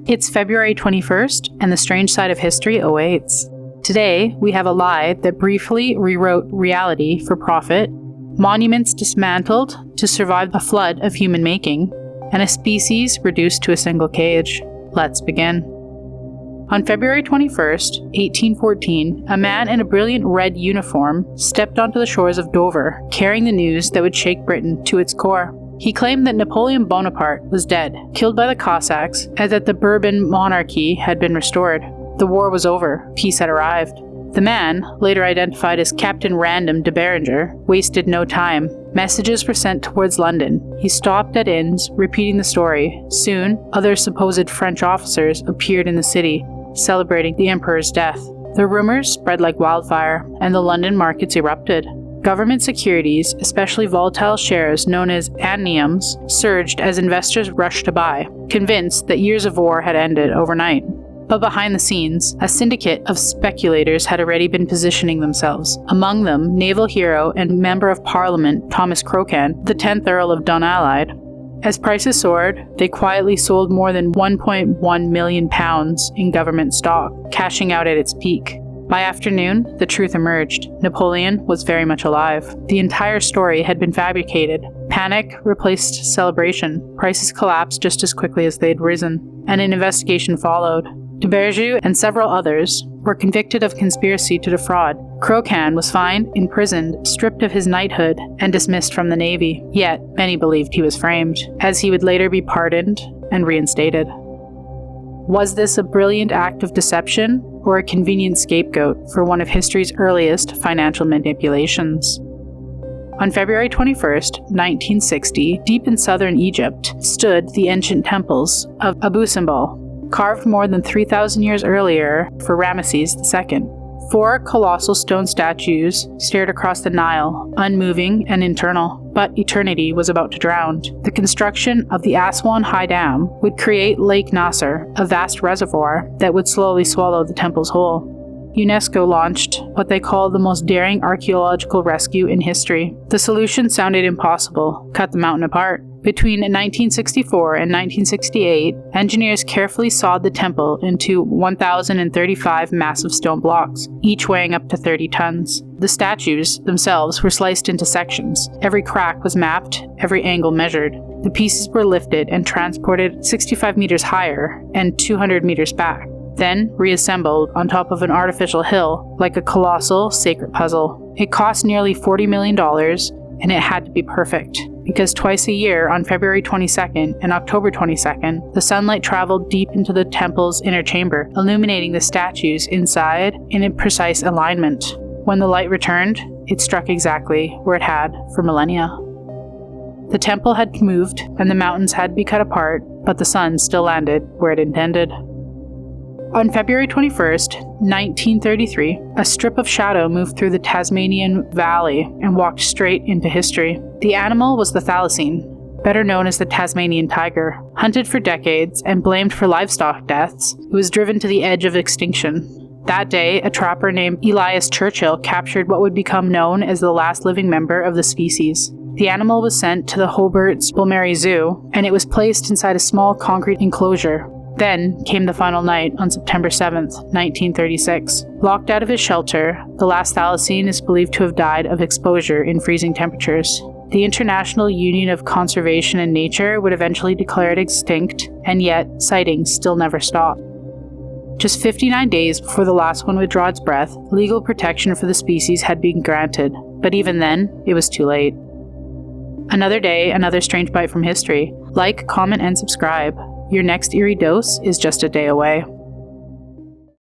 It's February 21st, and the strange side of history awaits. Today, we have a lie that briefly rewrote reality for profit, monuments dismantled to survive a flood of human making, and a species reduced to a single cage. Let's begin. On February 21st, 1814, a man in a brilliant red uniform stepped onto the shores of Dover, carrying the news that would shake Britain to its core. He claimed that Napoleon Bonaparte was dead, killed by the Cossacks, and that the Bourbon monarchy had been restored. The war was over. Peace had arrived. The man, later identified as Captain Random de Beringer, wasted no time. Messages were sent towards London. He stopped at inns, repeating the story. Soon, other supposed French officers appeared in the city, celebrating the emperor's death. The rumors spread like wildfire, and the London markets erupted. Government securities, especially volatile shares known as anniums, surged as investors rushed to buy, convinced that years of war had ended overnight. But behind the scenes, a syndicate of speculators had already been positioning themselves. Among them, naval hero and Member of Parliament Thomas Crocan, the 10th Earl of Dunalide. As prices soared, they quietly sold more than £1.1 million in government stock, cashing out at its peak. By afternoon, the truth emerged. Napoleon was very much alive. The entire story had been fabricated. Panic replaced celebration. Prices collapsed just as quickly as they had risen, and an investigation followed. De Berger and several others were convicted of conspiracy to defraud. Crocan was fined, imprisoned, stripped of his knighthood, and dismissed from the Navy. Yet, many believed he was framed, as he would later be pardoned and reinstated. Was this a brilliant act of deception, or a convenient scapegoat for one of history's earliest financial manipulations? On February 21st, 1960, deep in southern Egypt, stood the ancient temples of Simbel, carved more than 3,000 years earlier for Ramesses II. 4 colossal stone statues stared across the Nile, unmoving and eternal, but eternity was about to drown. The construction of the Aswan High Dam would create Lake Nasser, a vast reservoir that would slowly swallow the temples whole. UNESCO launched what they call the most daring archaeological rescue in history. The solution sounded impossible: cut the mountain apart. Between 1964 and 1968, engineers carefully sawed the temple into 1,035 massive stone blocks, each weighing up to 30 tons. The statues themselves were sliced into sections. Every crack was mapped, every angle measured. The pieces were lifted and transported 65 meters higher and 200 meters back, then reassembled on top of an artificial hill like a colossal sacred puzzle. It cost nearly $40 million, and it had to be perfect, because twice a year, on February 22nd and October 22nd, the sunlight traveled deep into the temple's inner chamber, illuminating the statues inside in a precise alignment. When the light returned, it struck exactly where it had for millennia. The temple had moved, and the mountains had to be cut apart, but the sun still landed where it intended. On February 21st, 1933, a strip of shadow moved through the Tasmanian valley and walked straight into history. The animal was the thylacine, better known as the Tasmanian tiger. Hunted for decades and blamed for livestock deaths, it was driven to the edge of extinction. That day, a trapper named Elias Churchill captured what would become known as the last living member of the species. The animal was sent to the Hobart's Bulmeri Zoo, and it was placed inside a small concrete enclosure. Then came the final night on September 7th, 1936. Locked out of his shelter, the last thylacine is believed to have died of exposure in freezing temperatures. The International Union of Conservation and Nature would eventually declare it extinct, and yet sightings still never stopped. Just 59 days before the last one would draw its breath, legal protection for the species had been granted, but even then, it was too late. Another day, another strange bite from history. Like, comment, and subscribe. Your next eerie dose is just a day away.